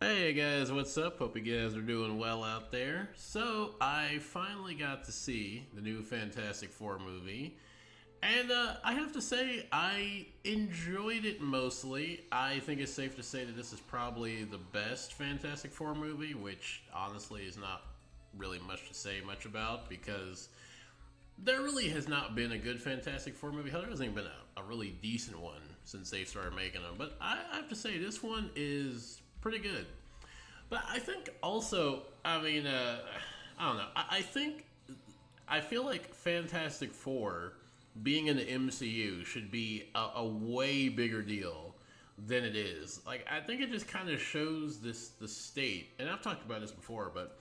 Hey guys, what's up? Hope you guys are doing well out there. So, I finally got to see the new Fantastic Four movie, and I have to say, I enjoyed it mostly. I think it's safe to say that this is probably the best Fantastic Four movie, which honestly is not really much to say much about because there really has not been a good Fantastic Four movie. Hell, there hasn't even been a really decent one since they started making them. But I have to say, this one is pretty good. But I think also, I don't know. I think I feel like Fantastic Four being in the MCU should be a way bigger deal than it is. Like I think it just kind of shows the state, and I've talked about this before, but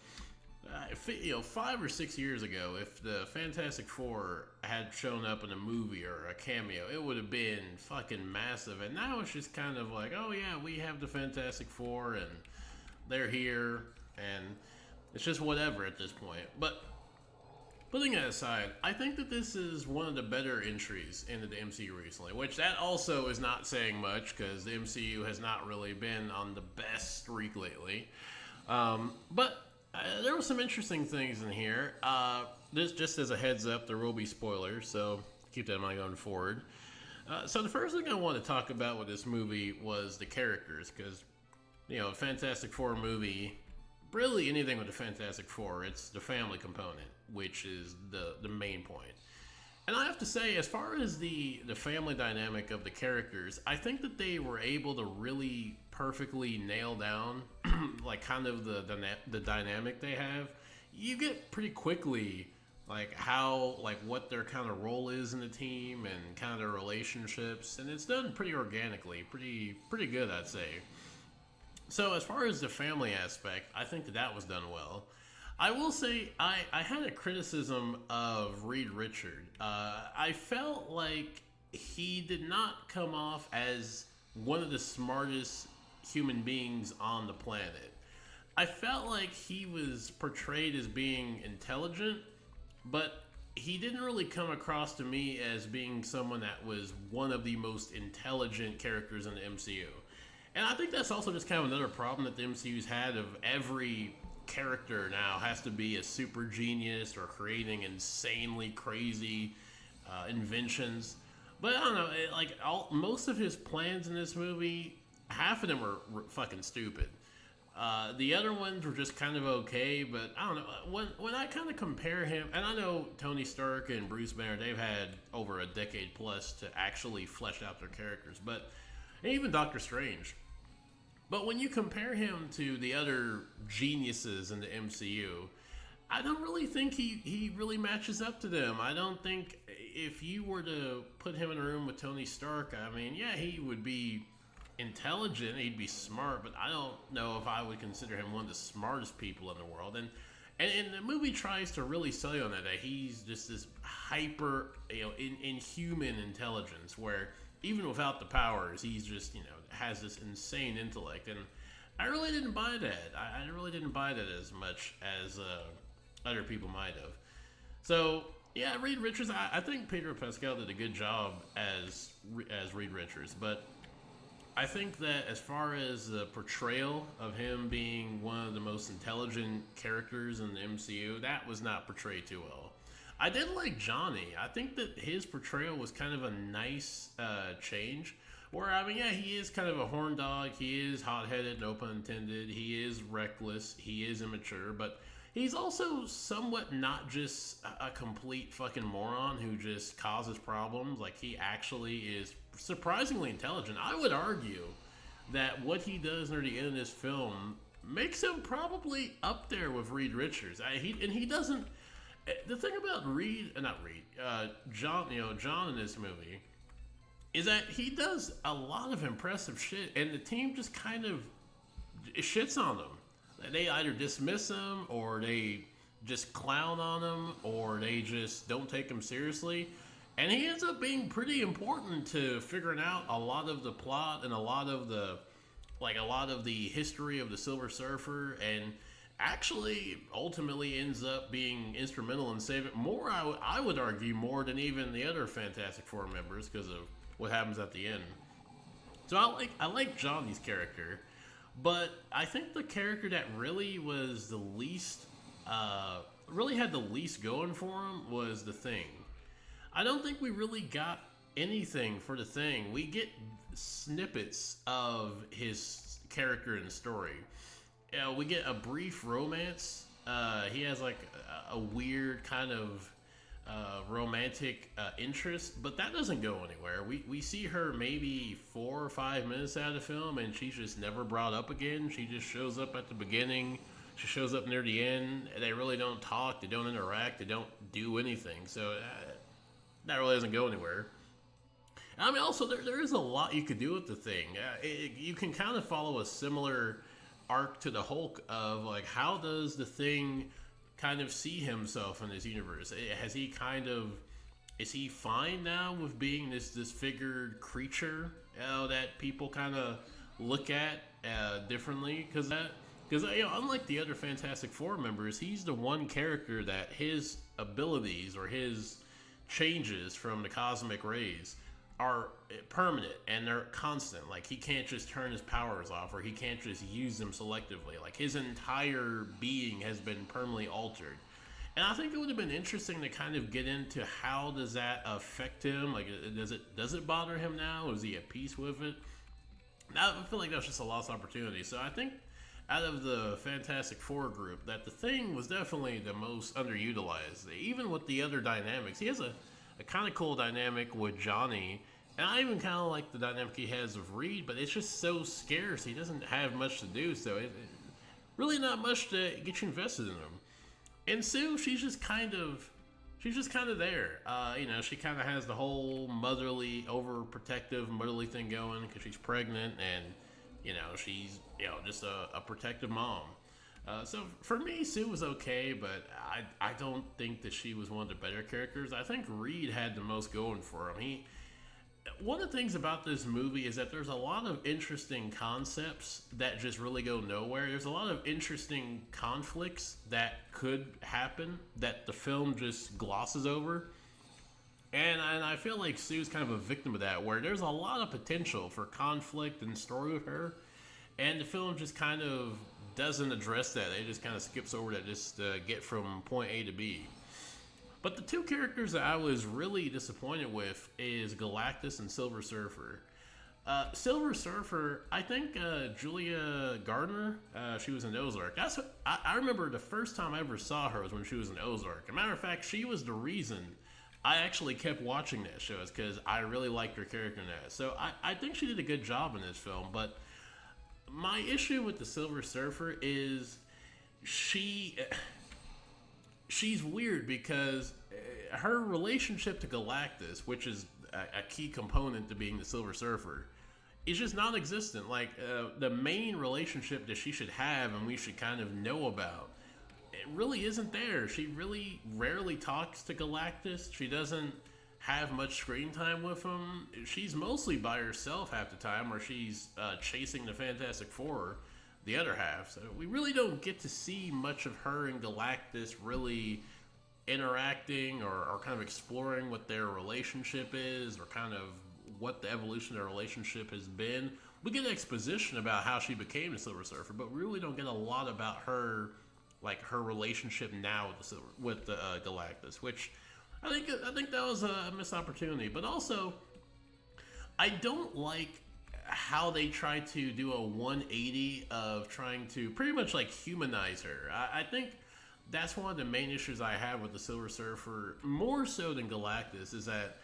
if 5 or 6 years ago, if the Fantastic Four had shown up in a movie or a cameo, it would have been fucking massive. And now it's just kind of like, oh yeah, we have the Fantastic Four, and they're here, and it's just whatever at this point. But putting that aside, I think that this is one of the better entries into the MCU recently, which that also is not saying much because the MCU has not really been on the best streak lately. But there were some interesting things in here. This just as a heads up, there will be spoilers, so keep that in mind going forward. So the first thing I want to talk about with this movie was the characters, because Fantastic Four movie, really anything with the Fantastic Four, it's the family component, which is the main point. And I have to say, as far as the family dynamic of the characters, I think that they were able to really perfectly nail down, like kind of the dynamic they have. You get pretty quickly like how like what their kind of role is in the team and kind of their relationships, and it's done pretty organically, pretty good, I'd say. So as far as the family aspect, I think that was done well. I will say I had a criticism of Reed Richard. I felt like he did not come off as one of the smartest human beings on the planet. I felt like he was portrayed as being intelligent, but he didn't really come across to me as being someone that was one of the most intelligent characters in the MCU. And I think that's also just kind of another problem that the MCU's had of every character now has to be a super genius or creating insanely crazy inventions. But I don't know, most of his plans in this movie, half of them were fucking stupid. The other ones were just kind of okay, but I don't know. When I kind of compare him, and I know Tony Stark and Bruce Banner, they've had over a decade plus to actually flesh out their characters, but and even Doctor Strange. But when you compare him to the other geniuses in the MCU, I don't really think he really matches up to them. I don't think if you were to put him in a room with Tony Stark, I mean, yeah, he would be intelligent, he'd be smart, but I don't know if I would consider him one of the smartest people in the world. And the movie tries to really sell you on that he's just this hyper, inhuman intelligence where even without the powers, he's just, has this insane intellect. And I really didn't buy that. I really didn't buy that as much as other people might have. So, yeah, Reed Richards, I think Pedro Pascal did a good job as Reed Richards, but I think that as far as the portrayal of him being one of the most intelligent characters in the MCU, that was not portrayed too well. I did like Johnny. I think that his portrayal was kind of a nice change. Where, I mean, yeah, he is kind of a horn dog. He is hot headed, no pun intended. He is reckless. He is immature. But he's also somewhat not just a complete fucking moron who just causes problems. Like, he actually is surprisingly intelligent. I would argue that what he does near the end of this film makes him probably up there with Reed Richards. He doesn't. The thing about John in this movie is that he does a lot of impressive shit, and the team just kind of shits on him. They either dismiss him, or they just clown on him, or they just don't take him seriously. And he ends up being pretty important to figuring out a lot of the plot and a lot of the history of the Silver Surfer, and actually ultimately ends up being instrumental in saving more. I would argue more than even the other Fantastic Four members because of what happens at the end. So I like Johnny's character, But I think the character that really was the least, really had the least going for him was the Thing. I don't think we really got anything for the Thing. We get snippets of his character and story. We get a brief romance. He has like a weird kind of romantic interest, but that doesn't go anywhere. We see her maybe 4 or 5 minutes out of the film, and she's just never brought up again. She just shows up at the beginning. She shows up near the end. They really don't talk. They don't interact. They don't do anything. So that really doesn't go anywhere. I mean, also there is a lot you could do with the Thing. You can kind of follow a similar arc to the Hulk of like how does the Thing kind of see himself in this universe? Has he kind of is he fine now with being this disfigured creature that people kind of look at differently? Because unlike the other Fantastic Four members, he's the one character that his abilities or his changes from the cosmic rays are permanent and they're constant. Like he can't just turn his powers off or he can't just use them selectively. Like his entire being has been permanently altered. And I think it would have been interesting to kind of get into how does that affect him? Like does it bother him now? Is he at peace with it? I feel like that's just a lost opportunity. So I think out of the Fantastic Four group, that the Thing was definitely the most underutilized. Even with the other dynamics, he has a kind of cool dynamic with Johnny, and I even kind of like the dynamic he has with Reed, but it's just so scarce. He doesn't have much to do, so really not much to get you invested in him. And Sue, she's just kind of there. She kind of has the whole motherly, overprotective, motherly thing going because she's pregnant, and she's just a protective mom. So for me, Sue was okay, but I don't think that she was one of the better characters. I think Reed had the most going for him. One of the things about this movie is that there's a lot of interesting concepts that just really go nowhere. There's a lot of interesting conflicts that could happen that the film just glosses over. And I feel like Sue's kind of a victim of that, where there's a lot of potential for conflict and story with her, and the film just kind of doesn't address that. It just kind of skips over that just to get from point A to B. But the two characters that I was really disappointed with is Galactus and Silver Surfer. Silver Surfer, I think Julia Gardner, she was in Ozark. I remember the first time I ever saw her was when she was in Ozark. As a matter of fact, she was the reason I actually kept watching that show, is because I really liked her character in that. So I think she did a good job in this film, but my issue with the Silver Surfer is she's weird because her relationship to Galactus, which is a key component to being the Silver Surfer, is just non-existent. Like the main relationship that she should have and we should kind of know about, it really isn't there. She really rarely talks to Galactus. She doesn't have much screen time with him. She's mostly by herself half the time, or she's chasing the Fantastic Four the other half. So we really don't get to see much of her and Galactus really interacting or kind of exploring what their relationship is, or kind of what the evolution of their relationship has been. We get exposition about how she became the Silver Surfer, but we really don't get a lot about her, like her relationship now with the Galactus, which I think that was a missed opportunity. But also, I don't like how they try to do a 180 of trying to pretty much like humanize her. I think that's one of the main issues I have with the Silver Surfer, more so than Galactus, is that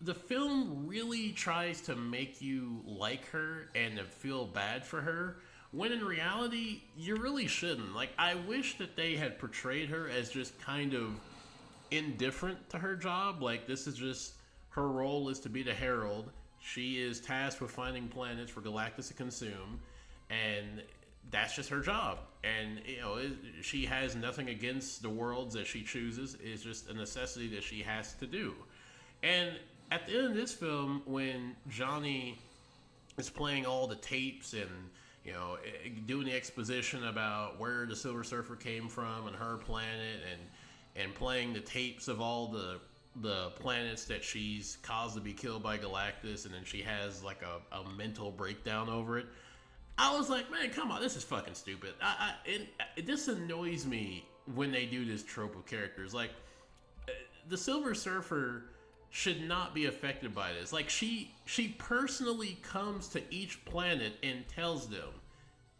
the film really tries to make you like her and to feel bad for her, when in reality, you really shouldn't. Like, I wish that they had portrayed her as just kind of indifferent to her job. Like, this is just, her role is to be the Herald. She is tasked with finding planets for Galactus to consume, and that's just her job. And, she has nothing against the worlds that she chooses. It's just a necessity that she has to do. And at the end of this film, when Johnny is playing all the tapes and doing the exposition about where the Silver Surfer came from and her planet, and playing the tapes of all the planets that she's caused to be killed by Galactus, and then she has like a mental breakdown over it. I was like, man, come on, this is fucking stupid. This annoys me when they do this trope of characters. Like, the Silver Surfer should not be affected by this. Like, she personally comes to each planet and tells them,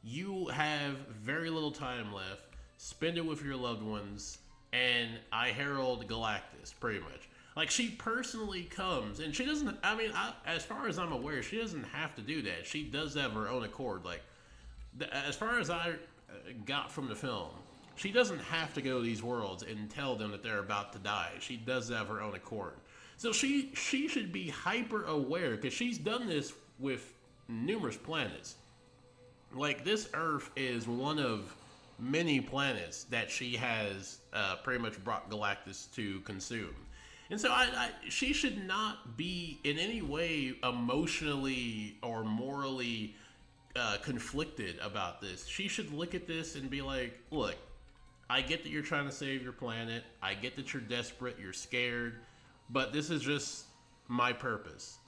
you have very little time left. Spend it with your loved ones, and I herald Galactus, pretty much. Like, she personally comes, and she doesn't. I mean, as far as I'm aware, she doesn't have to do that. She does that of her own accord. Like, as far as I got from the film, she doesn't have to go to these worlds and tell them that they're about to die. She does that of her own accord. So she should be hyper aware, because she's done this with numerous planets. Like, this Earth is one of many planets that she has pretty much brought Galactus to consume. And so she should not be in any way emotionally or morally conflicted about this. She should look at this and be like, look, I get that you're trying to save your planet. I get that you're desperate, you're scared, but this is just my purpose.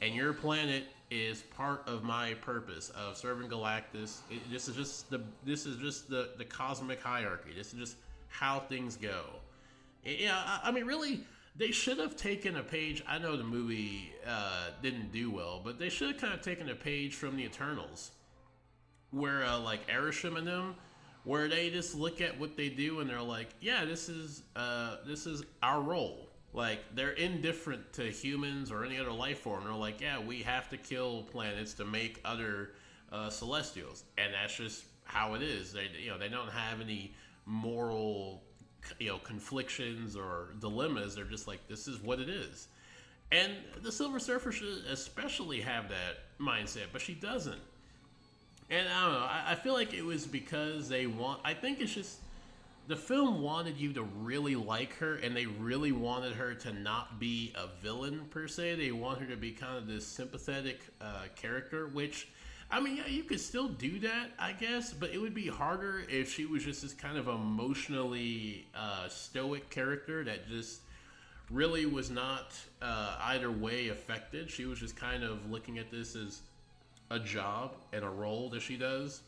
And your planet is part of my purpose of serving Galactus. This is just the cosmic hierarchy. This is just how things go. Yeah, I mean, really, they should have taken a page. I know the movie didn't do well, but they should have kind of taken a page from the Eternals, where like Arishem and them, where they just look at what they do and they're like, yeah, this is our role. Like, they're indifferent to humans or any other life form. They're like, yeah, we have to kill planets to make other Celestials, and that's just how it is. They don't have any moral, conflictions or dilemmas. They're just like, this is what it is. And the Silver Surfer should especially have that mindset, but she doesn't. And I don't know. I feel like it was because I think it's just the film wanted you to really like her, and they really wanted her to not be a villain per se. They want her to be kind of this sympathetic character, which, I mean, yeah, you could still do that, I guess, but it would be harder if she was just this kind of emotionally stoic character that just really was not either way affected. She was just kind of looking at this as a job and a role that she does.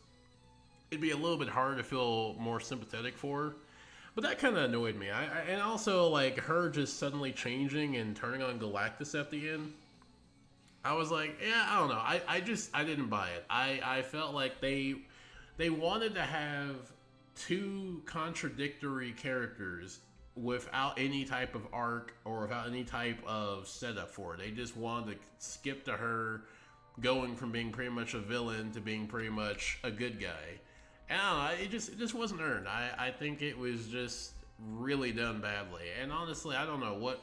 It'd be a little bit harder to feel more sympathetic for her. But that kind of annoyed me. And also, like, her just suddenly changing and turning on Galactus at the end. I was like, yeah, I don't know. I didn't buy it. I felt like they wanted to have two contradictory characters without any type of arc or without any type of setup for it. They just wanted to skip to her going from being pretty much a villain to being pretty much a good guy. And I don't know, it just wasn't earned. I think it was just really done badly. And honestly, I don't know what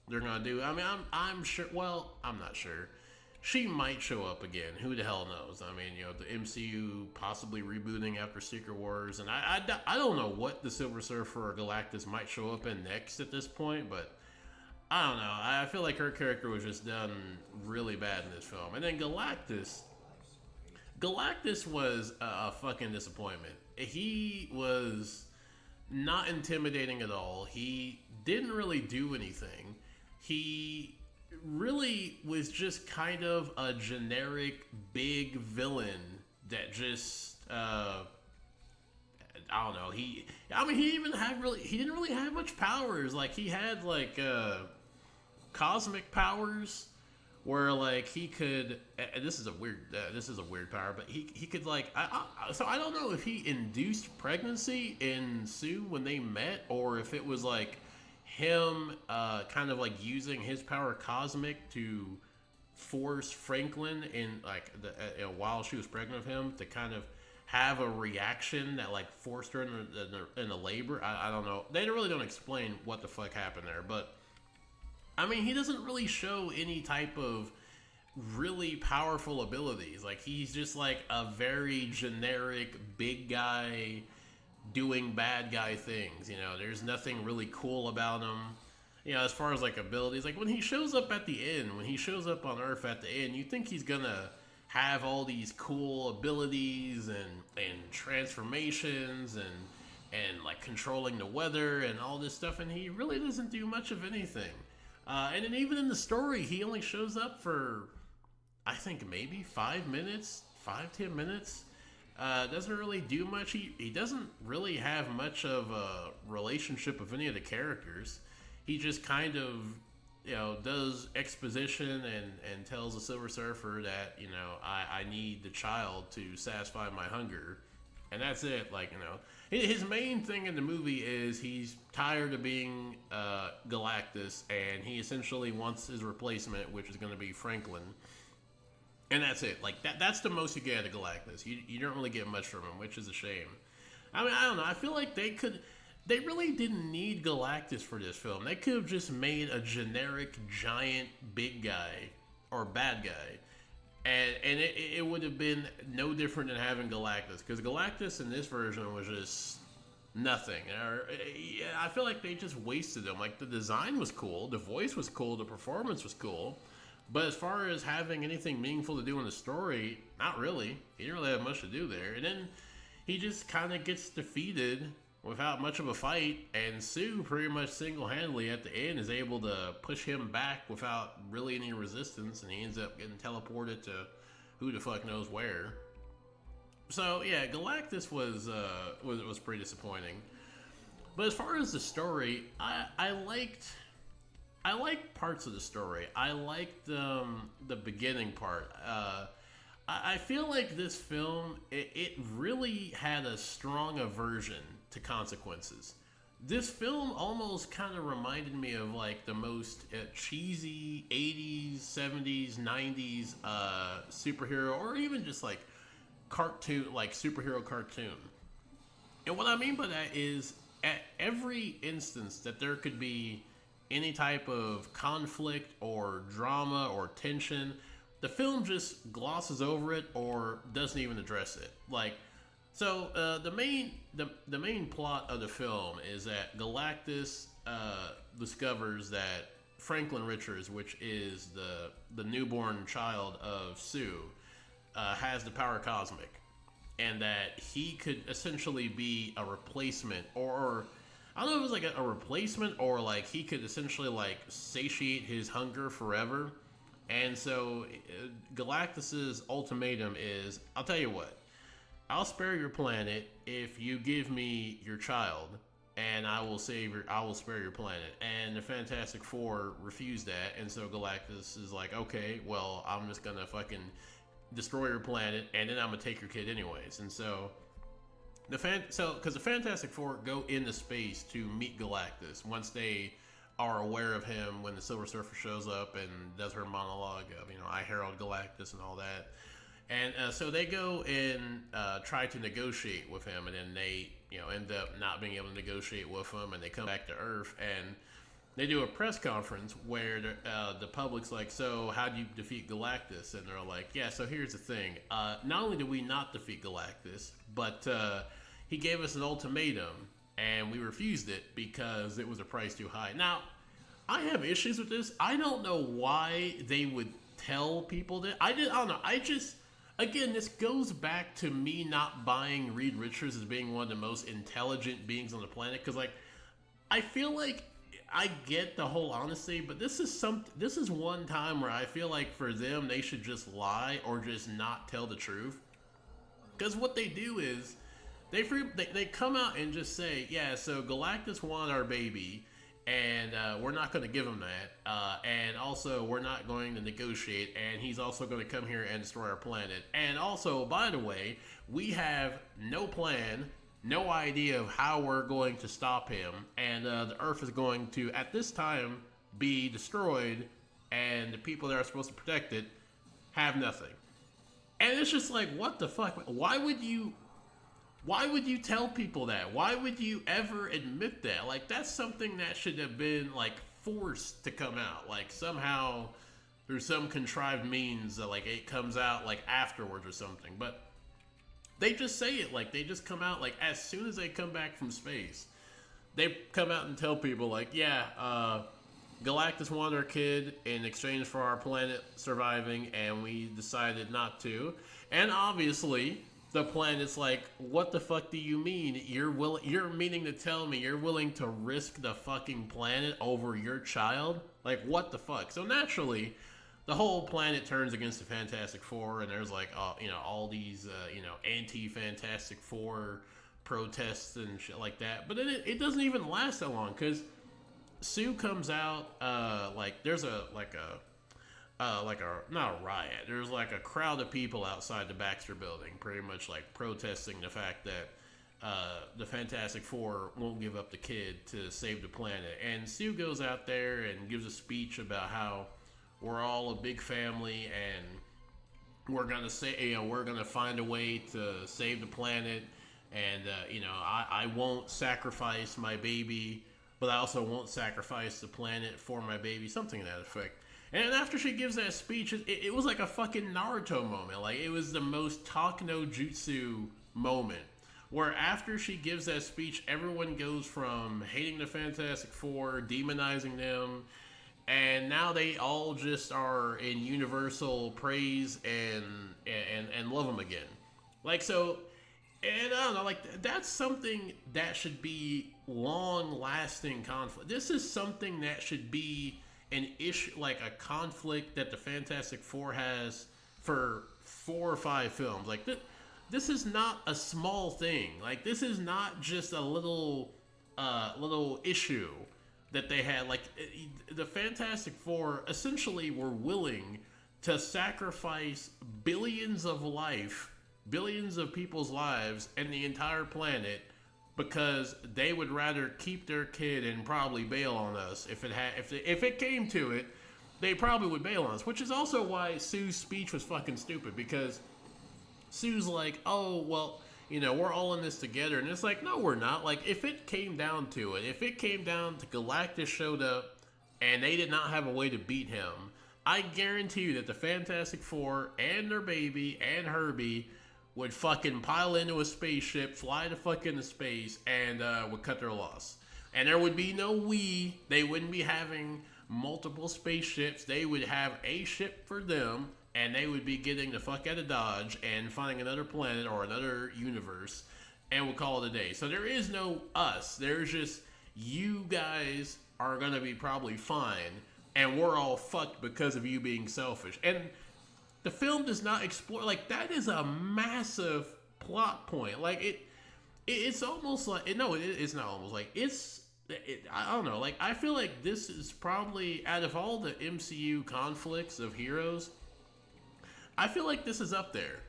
they're gonna do. I mean, I'm sure. Well, I'm not sure. She might show up again. Who the hell knows? I mean, the MCU possibly rebooting after Secret Wars, and I don't know what the Silver Surfer or Galactus might show up in next at this point, but I don't know. I feel like her character was just done really bad in this film. And then Galactus was a fucking disappointment. He was not intimidating at all. He didn't really do anything. He really was just kind of a generic big villain that just I don't know. He didn't really have much powers. Like, he had like cosmic powers, where like he could, and this is a weird power, but he could like, so I don't know if he induced pregnancy in Sue when they met, or if it was like him kind of like using his power cosmic to force Franklin in like while she was pregnant with him to kind of have a reaction that like forced her in the labor. I don't know. They really don't explain what the fuck happened there, but I mean, he doesn't really show any type of really powerful abilities. Like, he's just like a very generic big guy doing bad guy things. There's nothing really cool about him. As far as like abilities, like when he shows up at the end, when he shows up on Earth at the end, you think he's gonna have all these cool abilities and transformations and like controlling the weather and all this stuff, and he really doesn't do much of anything. And then even in the story, he only shows up for, I think, maybe 5 minutes, 5-10 minutes. Doesn't really do much. He doesn't really have much of a relationship with any of the characters. He just kind of, does exposition and tells the Silver Surfer that, I need the child to satisfy my hunger. And that's it. Like, his main thing in the movie is he's tired of being Galactus, and he essentially wants his replacement, which is going to be Franklin. And that's it. Like, that's the most you get out of Galactus. You don't really get much from him, which is a shame. I mean, I don't know. I feel like they really didn't need Galactus for this film. They could have just made a generic, giant, big guy, or bad guy. And it would have been no different than having Galactus. Because Galactus in this version was just nothing. I feel like they just wasted him. Like, the design was cool, the voice was cool, the performance was cool. But as far as having anything meaningful to do in the story, not really. He didn't really have much to do there. And then he just kind of gets defeated without much of a fight, and Sue pretty much single-handedly at the end is able to push him back without really any resistance, and he ends up getting teleported to who the fuck knows where. So yeah, Galactus was pretty disappointing. But as far as the story, I liked parts of the story. I liked the beginning part. I feel like this film, it really had a strong aversion to consequences. This film almost kind of reminded me of like the most cheesy 80s, 70s, 90s superhero, or even just like cartoon, like superhero cartoon. And what I mean by that is at every instance that there could be any type of conflict or drama or tension, the film just glosses over it or doesn't even address it. Like, so the main plot of the film is that Galactus discovers that Franklin Richards, which is the newborn child of Sue, has the power cosmic, and that he could essentially be a replacement, or I don't know if it was like a replacement, or like he could essentially like satiate his hunger forever. And so Galactus's ultimatum is, I'll tell you what, I'll spare your planet if you give me your child, and I will spare your planet. And the Fantastic Four refuse that, and so Galactus is like, okay, well, I'm just gonna fucking destroy your planet, and then I'm gonna take your kid anyways. And so because the Fantastic Four go into space to meet Galactus once they are aware of him, when the Silver Surfer shows up and does her monologue of, I herald Galactus and all that. And so they go and try to negotiate with him, and then they, end up not being able to negotiate with him, and they come back to Earth, and they do a press conference where the public's like, so how do you defeat Galactus? And they're like, yeah, so here's the thing. Not only did we not defeat Galactus, but he gave us an ultimatum, and we refused it because it was a price too high. Now, I have issues with this. I don't know why they would tell people that. I don't know. Again, this goes back to me not buying Reed Richards as being one of the most intelligent beings on the planet. Because, like, I feel like I get the whole honesty, but this is one time where I feel like for them, they should just lie or just not tell the truth. Because what they do is, they come out and just say, yeah, so Galactus wanted our baby, and we're not going to give him that, and also we're not going to negotiate, and he's also going to come here and destroy our planet. And also, by the way, we have no plan, no idea of how we're going to stop him, and the Earth is going to, at this time, be destroyed, and the people that are supposed to protect it have nothing. And it's just like, what the fuck? Why would you tell people that? Why would you ever admit that? Like, that's something that should have been, like, forced to come out. Like, somehow, through some contrived means that, like, it comes out, like, afterwards or something. But they just say it. Like, they just come out, like, as soon as they come back from space, they come out and tell people, like, yeah, Galactus wanted our kid in exchange for our planet surviving, and we decided not to. And obviously, the planet's like, what the fuck do you mean? You're meaning to tell me you're willing to risk the fucking planet over your child? Like, what the fuck? So naturally, the whole planet turns against the Fantastic Four, and there's like all these anti-Fantastic Four protests and shit like that. But then it doesn't even last that long because Sue comes out. Like there's a not a riot. There's like a crowd of people outside the Baxter Building, pretty much like protesting the fact that the Fantastic Four won't give up the kid to save the planet. And Sue goes out there and gives a speech about how we're all a big family and we're gonna find a way to save the planet. And I won't sacrifice my baby, but I also won't sacrifice the planet for my baby. Something to that effect. And after she gives that speech, it was like a fucking Naruto moment. Like, it was the most talk no jutsu moment. Where after she gives that speech, everyone goes from hating the Fantastic Four, demonizing them, and now they all just are in universal praise and love them again. Like, so, and I don't know, like, that's something that should be long-lasting conflict. This is something that should be an issue, like a conflict that the Fantastic Four has for 4 or 5 films. Like, this is not a small thing. Like, this is not just a little issue that they had. Like, the Fantastic Four essentially were willing to sacrifice billions of people's lives and the entire planet because they would rather keep their kid and probably bail on us if it came to it. They probably would bail on us, which is also why Sue's speech was fucking stupid, because Sue's like, oh, well, we're all in this together. And it's like, no, we're not. Like, if it came down to it, if it came down to Galactus showed up and they did not have a way to beat him, I guarantee you that the Fantastic Four and their baby and Herbie would fucking pile into a spaceship, fly the fuck into space, and would cut their loss. And there would be no we. They wouldn't be having multiple spaceships. They would have a ship for them, and they would be getting the fuck out of Dodge and finding another planet or another universe, and we'll call it a day. So there is no us. There's just, you guys are going to be probably fine, and we're all fucked because of you being selfish. And the film does not explore, like, that is a massive plot point. Like, it's almost like, no, it's not almost, like, I don't know, like, I feel like this is probably, out of all the MCU conflicts of heroes, I feel like this is up there.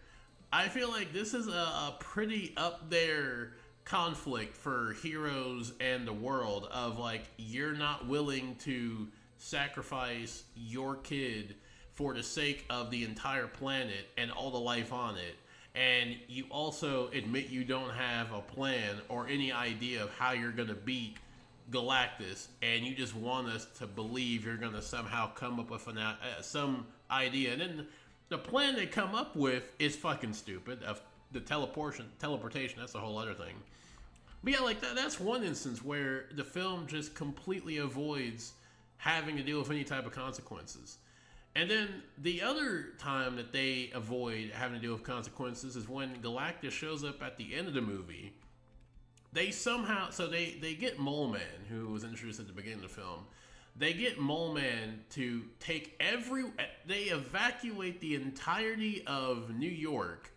I feel like this is a pretty up there conflict for heroes and the world of, like, you're not willing to sacrifice your kid for the sake of the entire planet and all the life on it. And you also admit you don't have a plan or any idea of how you're going to beat Galactus, and you just want us to believe you're going to somehow come up with some idea. And then the plan they come up with is fucking stupid. Of the teleportation, that's a whole other thing. But yeah, like, that's one instance where the film just completely avoids having to deal with any type of consequences. And then the other time that they avoid having to deal with consequences is when Galactus shows up at the end of the movie. They somehow, so they get Mole Man, who was introduced at the beginning of the film. They get Mole Man to they evacuate the entirety of New York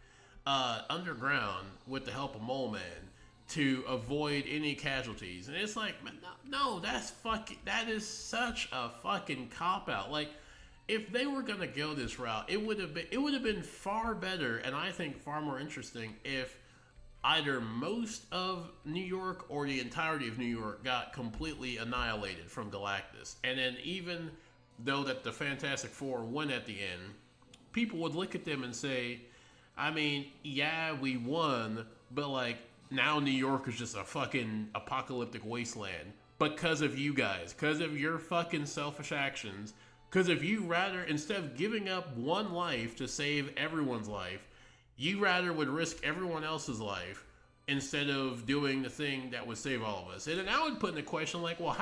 underground with the help of Mole Man to avoid any casualties. And it's like, no, that is such a fucking cop-out. Like, if they were gonna go this route, it would have been far better, and I think far more interesting, if either most of New York or the entirety of New York got completely annihilated from Galactus. And then, even though that the Fantastic Four won at the end, people would look at them and say, I mean, yeah, we won, but, like, now New York is just a fucking apocalyptic wasteland because of you guys, because of your fucking selfish actions. Because if you rather, instead of giving up one life to save everyone's life, you rather would risk everyone else's life instead of doing the thing that would save all of us. And then I would put in the question, like, well,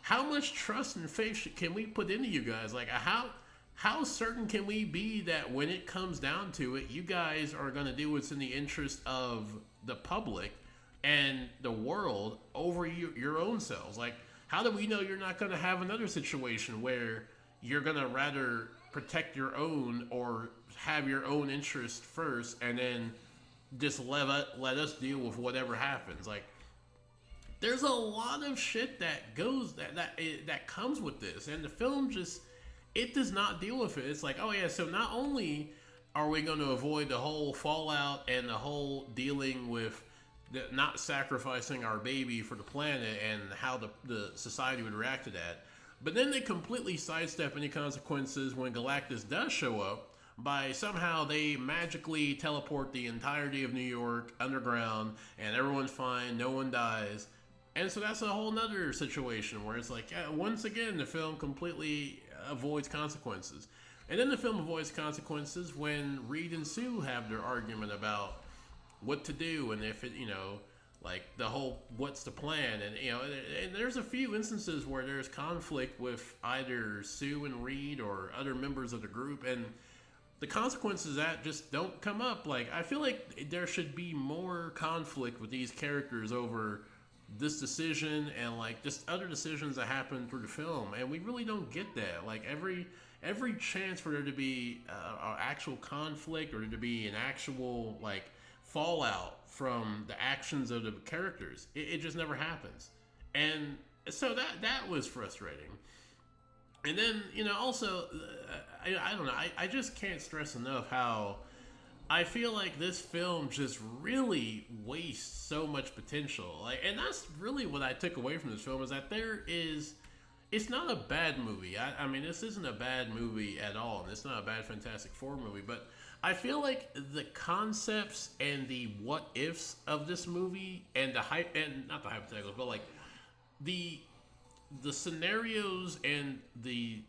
how much trust and faith can we put into you guys? Like, how certain can we be that when it comes down to it, you guys are going to do what's in the interest of the public and the world over your own selves? Like, how do we know you're not going to have another situation where you're going to rather protect your own or have your own interest first, and then just let us deal with whatever happens. Like, there's a lot of shit that goes that comes with this, and the film just it does not deal with it. It's like, oh yeah, so not only are we going to avoid the whole fallout and the whole dealing with not sacrificing our baby for the planet and how the society would react to that, but then they completely sidestep any consequences when Galactus does show up by somehow they magically teleport the entirety of New York underground and everyone's fine, no one dies. And so that's a whole nother situation where it's like, yeah, once again, the film completely avoids consequences. And then the film avoids consequences when Reed and Sue have their argument about what to do and if it, like the whole what's the plan. And there's a few instances where there's conflict with either Sue and Reed or other members of the group, and the consequences of that just don't come up. Like, I feel like there should be more conflict with these characters over this decision and like just other decisions that happen through the film, and we really don't get that. Like, every chance for there to be actual conflict or to be an actual like fallout from the actions of the characters, it just never happens. And so that was frustrating. And then also I don't know, I just can't stress enough how I feel like this film just really wastes so much potential. Like, and that's really what I took away from this film, is that it's not a bad movie. I mean, this isn't a bad movie at all, and it's not a bad Fantastic Four movie, but I feel like the concepts and the what ifs of this movie and and not the hypotheticals, but like the scenarios and the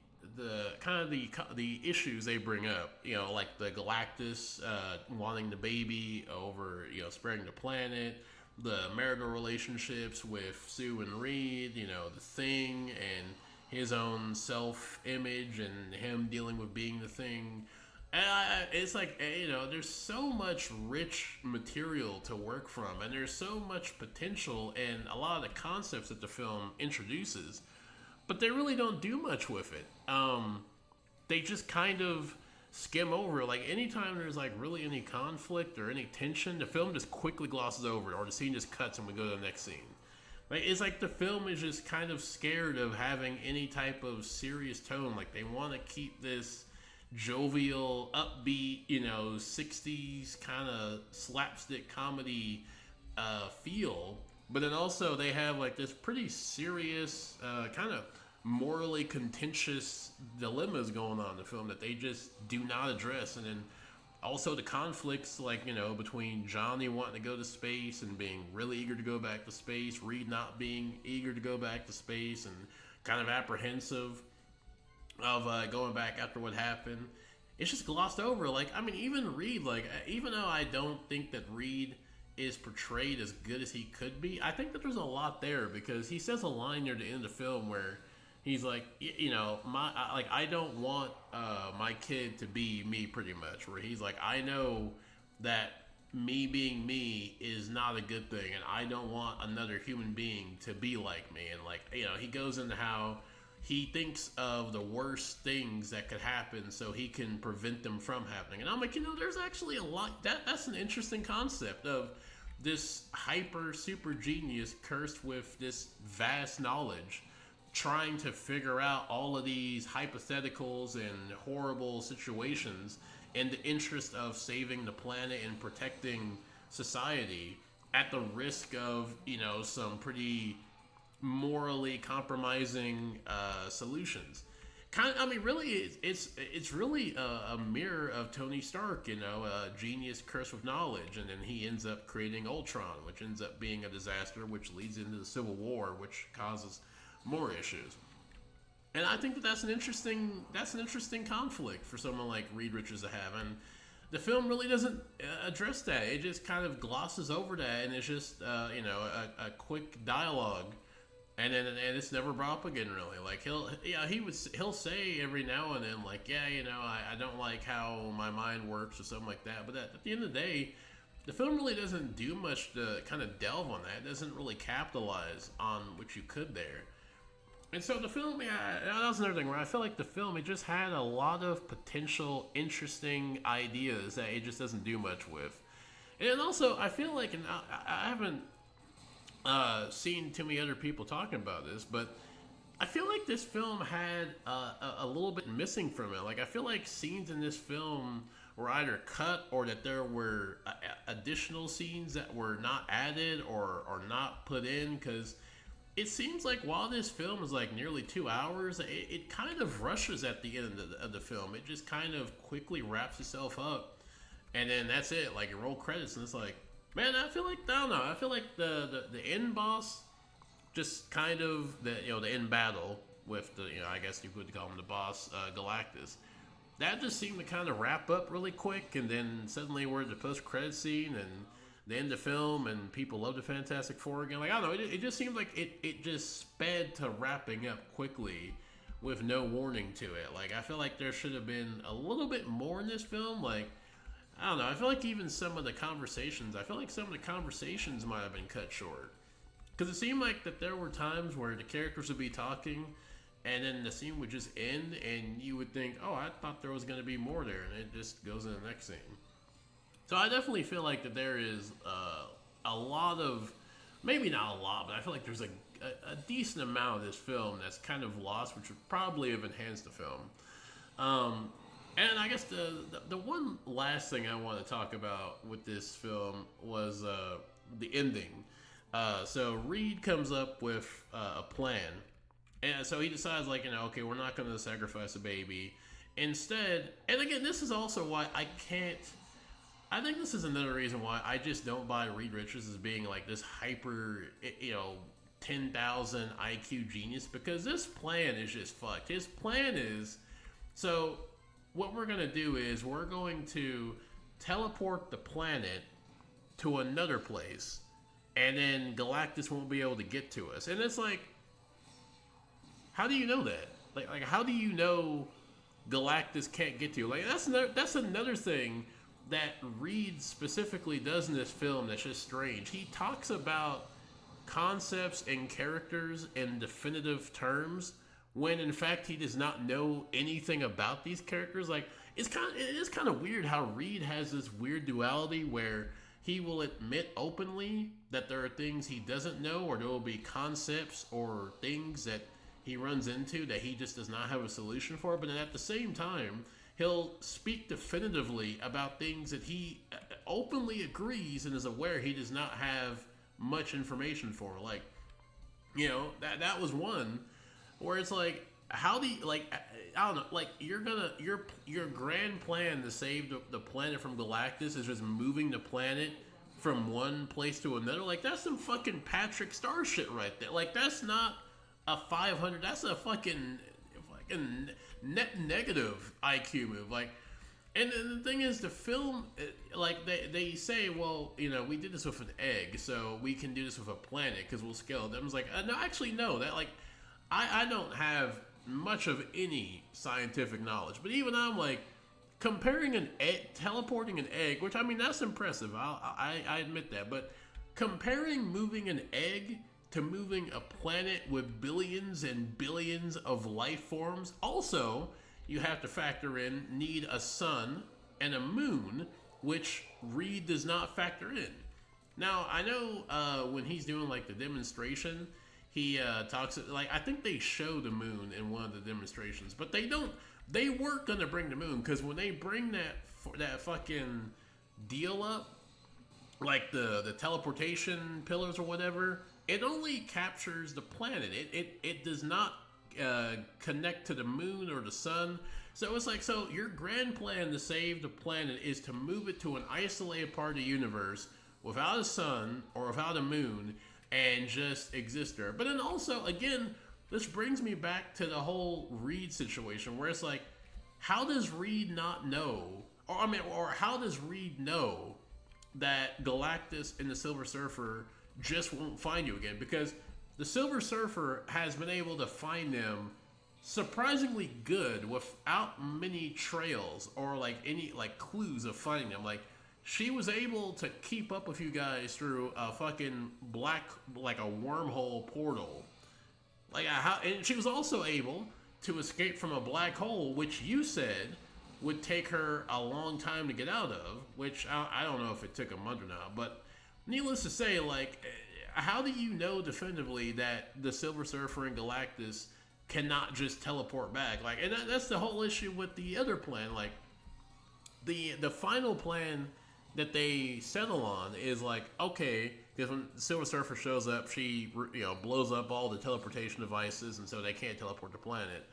kind of the issues they bring up, like the Galactus wanting the baby over, spreading the planet, the marital relationships with Sue and Reed, the Thing and his own self-image and him dealing with being the Thing. It's like, there's so much rich material to work from, and there's so much potential in a lot of the concepts that the film introduces, but they really don't do much with it. They just kind of skim over. Like, anytime there's like really any conflict or any tension, the film just quickly glosses over it, or the scene just cuts and we go to the next scene. Like, it's like the film is just kind of scared of having any type of serious tone. Like, they want to keep this jovial, upbeat, 60s kind of slapstick comedy feel, but then also they have like this pretty serious kind of morally contentious dilemmas going on in the film that they just do not address. And then also the conflicts, like, between Johnny wanting to go to space and being really eager to go back to space, Reed not being eager to go back to space and kind of apprehensive of going back after what happened. It's just glossed over. Like, I mean, even Reed, like, even though I don't think that Reed is portrayed as good as he could be, I think that there's a lot there, because he says a line near the end of the film where he's like, I don't want my kid to be me, pretty much. Where he's like, I know that me being me is not a good thing, and I don't want another human being to be like me. And like, he goes into how he thinks of the worst things that could happen so he can prevent them from happening. And I'm like, there's actually a lot. That's an interesting concept of this hyper super genius cursed with this vast knowledge, trying to figure out all of these hypotheticals and horrible situations in the interest of saving the planet and protecting society at the risk of, some morally compromising solutions. Really, it's really a mirror of Tony Stark, a genius cursed with knowledge, and then he ends up creating Ultron, which ends up being a disaster, which leads into the Civil War, which causes more issues. And I think that's an interesting conflict for someone like Reed Richards to have, and the film really doesn't address that. It just kind of glosses over that, and it's just a quick dialogue. And it's never brought up again, really. Like, he'll say every now and then, like, I don't like how my mind works or something like that. But at the end of the day, the film really doesn't do much to kind of delve on that. It doesn't really capitalize on what you could there. And so the film, yeah, that was another thing where I feel like the film, it just had a lot of potential interesting ideas that it just doesn't do much with. And then also, I feel like, and I haven't seen too many other people talking about this, but I feel like this film had a little bit missing from it. Like, I feel like scenes in this film were either cut or that there were additional scenes that were not added or not put in because it seems like while this film is like nearly 2 hours, it kind of rushes at the end of the film. It just kind of quickly wraps itself up, and then that's it. Like, you roll credits, and it's like, man, I feel like, I don't know. I feel like the end boss just kind of the end battle with the I guess you could call him the boss, Galactus. That just seemed to kind of wrap up really quick, and then suddenly we're at the post credit scene and the end of film, and people love the Fantastic Four again. Like, I don't know, it just seemed like it just sped to wrapping up quickly with no warning to it. Like, I feel like there should have been a little bit more in this film. Like, I don't know. I feel like even some of the conversations, I feel like some of the conversations might have been cut short. Because it seemed like that there were times where the characters would be talking, and then the scene would just end, and you would think, "Oh, I thought there was going to be more there," and it just goes in the next scene. So I definitely feel like that there is a lot of, maybe not a lot, but I feel like there's a decent amount of this film that's kind of lost, which would probably have enhanced the film. And I guess the one last thing I want to talk about with this film was the ending. So Reed comes up with a plan, and so he decides, like, okay, we're not going to sacrifice a baby. Instead, and again, this is also why I can't. I think this is another reason why I just don't buy Reed Richards as being like this hyper, 10,000 IQ genius, because this plan is just fucked. His plan is, so what we're going to do is we're going to teleport the planet to another place, and then Galactus won't be able to get to us. And it's like, how do you know that? Like how do you know Galactus can't get to you? Like, that's another thing that Reed specifically does in this film that's just strange. He talks about concepts and characters in definitive terms when in fact he does not know anything about these characters. Like, it is kind of weird how Reed has this weird duality where he will admit openly that there are things he doesn't know, or there will be concepts or things that he runs into that he just does not have a solution for, but then at the same time he'll speak definitively about things that he openly agrees and is aware he does not have much information for. Like, that was one where it's like, how do you, like, I don't know, like, your grand plan to save the planet from Galactus is just moving the planet from one place to another. Like, that's some fucking Patrick Star shit right there. Like, that's not a 500, that's a fucking net negative IQ move. Like, and the thing is, the film, like, they say, well, we did this with an egg, so we can do this with a planet because we'll scale them. It's like, no, actually, no. That, like, I don't have much of any scientific knowledge, but even I'm like, comparing an egg, teleporting an egg, which, I mean, that's impressive. I admit that, but comparing moving an egg to moving a planet with billions and billions of life forms. Also, you have to factor in need a sun and a moon, which Reed does not factor in. Now, I know when he's doing like the demonstration, he talks, like, I think they show the moon in one of the demonstrations, but they don't. They weren't gonna bring the moon, because when they bring that fucking deal up, like the teleportation pillars or whatever, it only captures the planet. It does not connect to the moon or the sun. So it's like, so your grand plan to save the planet is to move it to an isolated part of the universe without a sun or without a moon and just exist there. But then also, again, this brings me back to the whole Reed situation where it's like, how does Reed not know, or how does Reed know that Galactus and the Silver Surfer just won't find you again? Because the Silver Surfer has been able to find them surprisingly good without many trails or like any like clues of finding them. Like, she was able to keep up with you guys through a fucking like a wormhole portal. and she was also able to escape from a black hole, which you said would take her a long time to get out of. Which I don't know if it took a month or not, but needless to say, like, how do you know definitively that the Silver Surfer and Galactus cannot just teleport back? Like, and that's the whole issue with the other plan. Like, the final plan that they settle on is like, okay, because when Silver Surfer shows up, she blows up all the teleportation devices, and so they can't teleport the planet.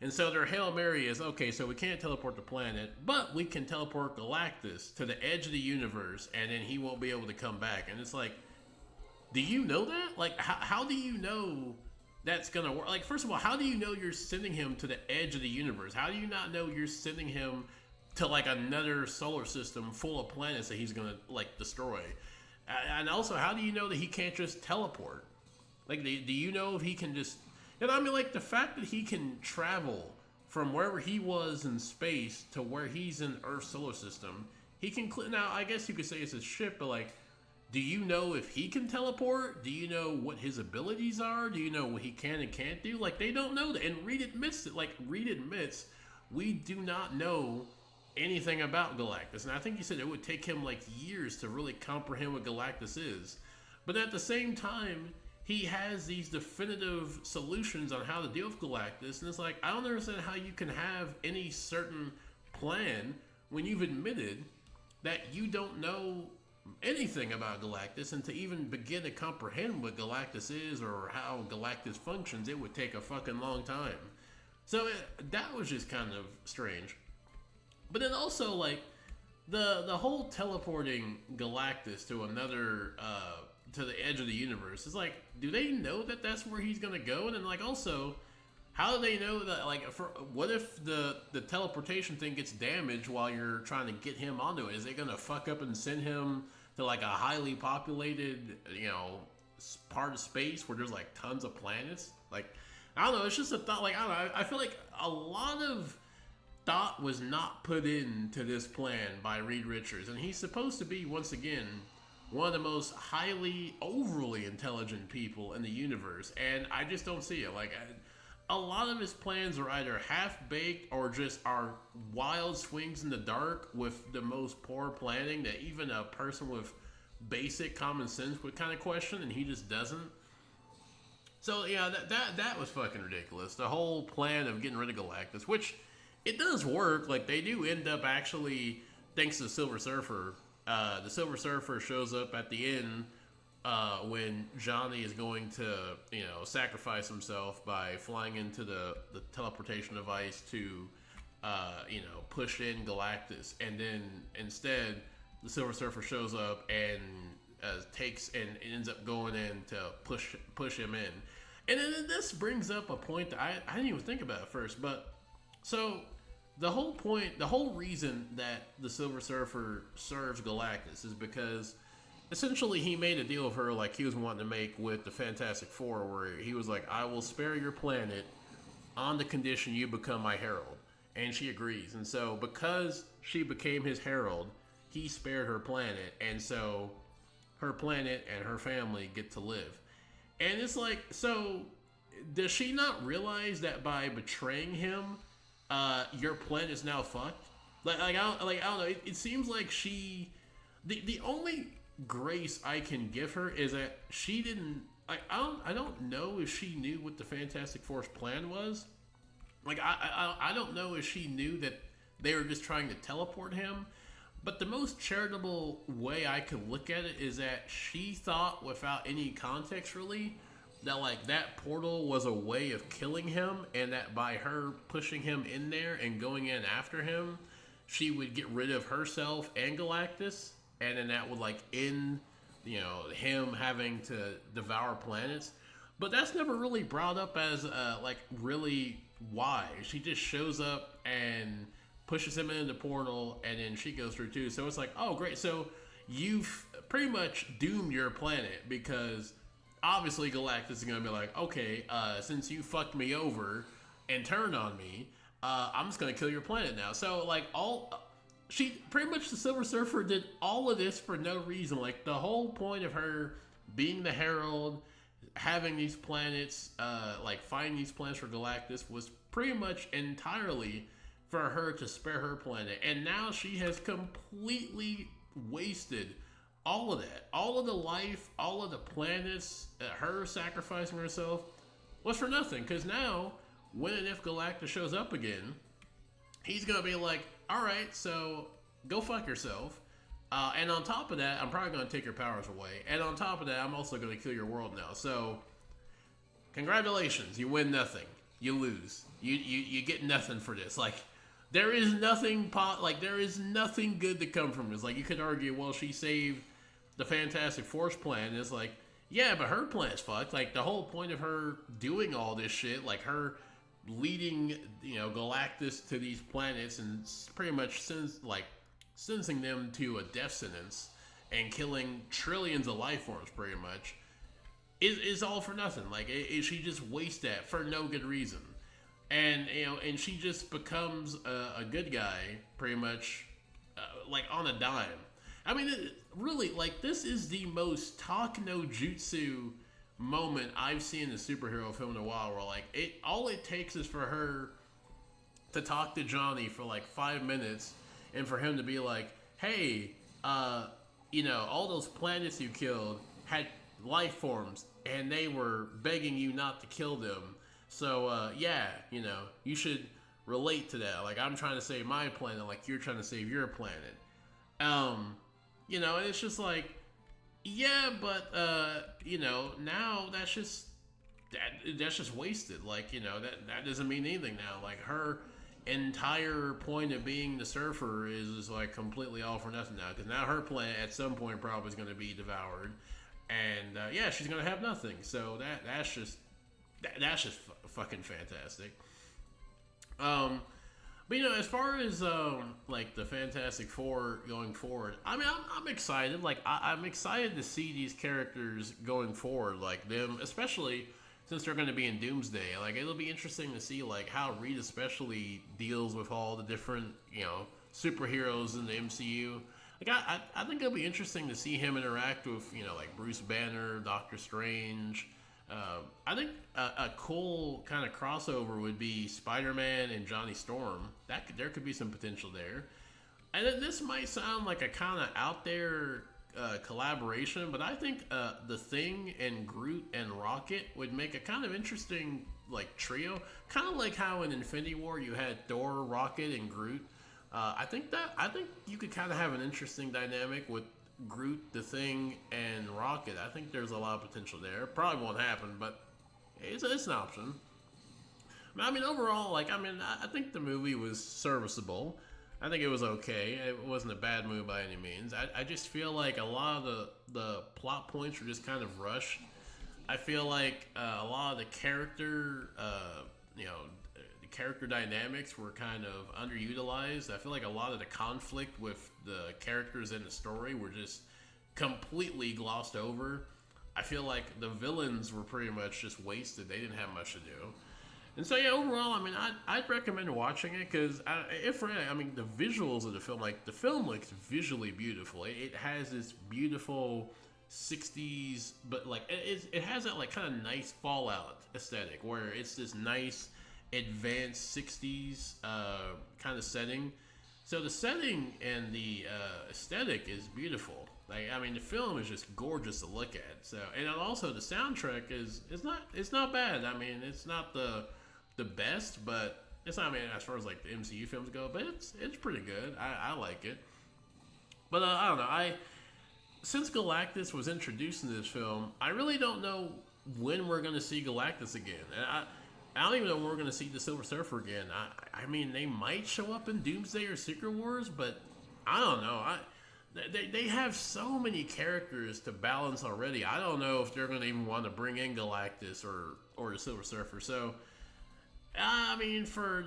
And so their Hail Mary is, okay, so we can't teleport the planet, but we can teleport Galactus to the edge of the universe, and then he won't be able to come back. And it's like, do you know that? Like, how do you know that's gonna work? Like, first of all, how do you know you're sending him to the edge of the universe? How do you not know you're sending him to like another solar system full of planets that he's gonna like destroy? And also, how do you know that he can't just teleport? Like, do you know if he can just? And I mean, like, the fact that he can travel from wherever he was in space to where he's in Earth's solar system, he can. Now, I guess you could say it's his ship, but like, do you know if he can teleport? Do you know what his abilities are? Do you know what he can and can't do? Like, they don't know that. And Reed admits it. Like, Reed admits we do not know anything about Galactus. And I think he said it would take him like years to really comprehend what Galactus is. But at the same time, he has these definitive solutions on how to deal with Galactus. And it's like, I don't understand how you can have any certain plan when you've admitted that you don't know anything about Galactus, and to even begin to comprehend what Galactus is or how Galactus functions, it would take a fucking long time. So that was just kind of strange. But then also, like, the whole teleporting Galactus to another to the edge of the universe is like, do they know that that's where he's gonna go? And then, like, also, how do they know that? Like, what if the teleportation thing gets damaged while you're trying to get him onto it? Is it gonna fuck up and send him to like a highly populated, part of space where there's like tons of planets? Like, I don't know. It's just a thought. Like, I don't know. I feel like a lot of thought was not put into this plan by Reed Richards, and he's supposed to be, once again, one of the most highly, overly intelligent people in the universe, and I just don't see it. Like, a lot of his plans are either half-baked or just are wild swings in the dark with the most poor planning that even a person with basic common sense would kind of question, and he just doesn't. So, yeah, that was fucking ridiculous. The whole plan of getting rid of Galactus, which it does work. Like, they do end up actually, thanks to the Silver Surfer, the Silver Surfer shows up at the end when Johnny is going to, sacrifice himself by flying into the teleportation device to, push in Galactus. And then instead, the Silver Surfer shows up and takes and ends up going in to push him in. And then this brings up a point that I didn't even think about at first. But so the whole reason that the Silver Surfer serves Galactus is because essentially he made a deal with her like he was wanting to make with the Fantastic Four, where he was like, I will spare your planet on the condition you become my herald. And she agrees. And so because she became his herald, he spared her planet. And so her planet and her family get to live. And it's like, so does she not realize that by betraying him, your planet is now fucked? I don't know. It seems like the only grace I can give her is that she didn't. I don't know if she knew what the Fantastic Four's plan was. Like, I don't know if she knew that they were just trying to teleport him. But the most charitable way I could look at it is that she thought, without any context really, that like that portal was a way of killing him, and that by her pushing him in there and going in after him, she would get rid of herself and Galactus, and then that would like end, him having to devour planets. But that's never really brought up as like really why. She just shows up and pushes him into the portal, and then she goes through too. So it's like, oh great, so you've pretty much doomed your planet, because obviously Galactus is gonna be like, okay, since you fucked me over and turned on me, I'm just gonna kill your planet now. So like she pretty much, the Silver Surfer did all of this for no reason. Like, the whole point of her being the Herald, having these planets, like finding these planets for Galactus, was pretty much entirely for her to spare her planet. And now she has completely wasted all of that. All of the life, all of the planets, her sacrificing herself was for nothing. Because now, when and if Galactus shows up again, he's going to be like, all right, so go fuck yourself. And on top of that, I'm probably going to take your powers away. And on top of that, I'm also going to kill your world now. So, congratulations, you win nothing. You lose. You get nothing for this. Like, there is nothing there is nothing good to come from this. Like, you could argue, well, she saved the Fantastic Four's plan. It's like, yeah, but her plan's fucked. Like, the whole point of her doing all this shit, like her leading, Galactus to these planets and pretty much sentencing them to a death sentence and killing trillions of life forms, pretty much, is all for nothing. Like, she just wastes that for no good reason. And, and she just becomes a good guy, pretty much, like, on a dime. I mean, really, like, this is the most talk no jutsu moment I've seen in a superhero film in a while, where, like, all it takes is for her to talk to Johnny for, like, 5 minutes, and for him to be like, hey, all those planets you killed had life forms, and they were begging you not to kill them. So, you should relate to that. Like, I'm trying to save my planet, like you're trying to save your planet. And it's just like, yeah, but, now that's just wasted. Like, that doesn't mean anything now. Like, her entire point of being the Surfer is like completely all for nothing now. Because now her planet at some point probably is going to be devoured. And, she's going to have nothing. So that's just fucking fantastic. But as far as like the Fantastic Four going forward, I mean, I'm excited. Like, I'm excited to see these characters going forward, like them, especially since they're going to be in Doomsday. Like, it'll be interesting to see like how Reed especially deals with all the different superheroes in the MCU. Like, I think it'll be interesting to see him interact with like Bruce Banner, Doctor Strange. I think a cool kind of crossover would be Spider-Man and Johnny Storm. There could be some potential there. And then this might sound like a kind of out there collaboration, but I think The Thing and Groot and Rocket would make a kind of interesting like trio. Kind of like how in Infinity War you had Thor, Rocket, and Groot. I think you could kind of have an interesting dynamic with Groot, The Thing, and Rocket. I think there's a lot of potential there. Probably won't happen, but it's an option. I mean, overall, I think the movie was serviceable. I think it was okay. It wasn't a bad movie by any means. I just feel like a lot of the plot points were just kind of rushed. I feel like a lot of the character dynamics were kind of underutilized. I feel like a lot of the conflict with the characters in the story were just completely glossed over. I feel like the villains were pretty much just wasted. They didn't have much to do. And so, yeah, overall, I mean, I'd recommend watching it because, the visuals of the film, like, the film looks visually beautiful. It has this beautiful 60s, but, like, it has that, like, kind of nice Fallout aesthetic where it's this nice advanced 60s kind of setting. So the setting and the aesthetic is beautiful. Like, I mean, the film is just gorgeous to look at. So, and also the soundtrack is not bad. I mean, it's not the best, but it's not, I mean, as far as like the MCU films go, but it's pretty good. I like it. But I don't know. Since Galactus was introduced in this film, I really don't know when we're going to see Galactus again. And I don't even know when we're going to see the Silver Surfer again. I mean, they might show up in Doomsday or Secret Wars, but I don't know. They have so many characters to balance already. I don't know if they're going to even want to bring in Galactus or the Silver Surfer. So, I mean, for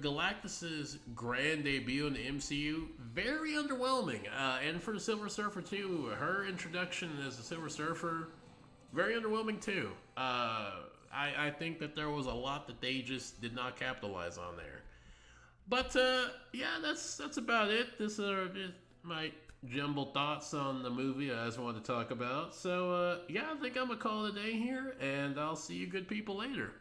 Galactus's grand debut in the MCU, very underwhelming. And for the Silver Surfer too, her introduction as the Silver Surfer, very underwhelming too. I think that there was a lot that they just did not capitalize on there. But yeah, that's about it. This is my jumbled thoughts on the movie I just wanted to talk about. So, yeah, I think I'm going to call it a day here, and I'll see you good people later.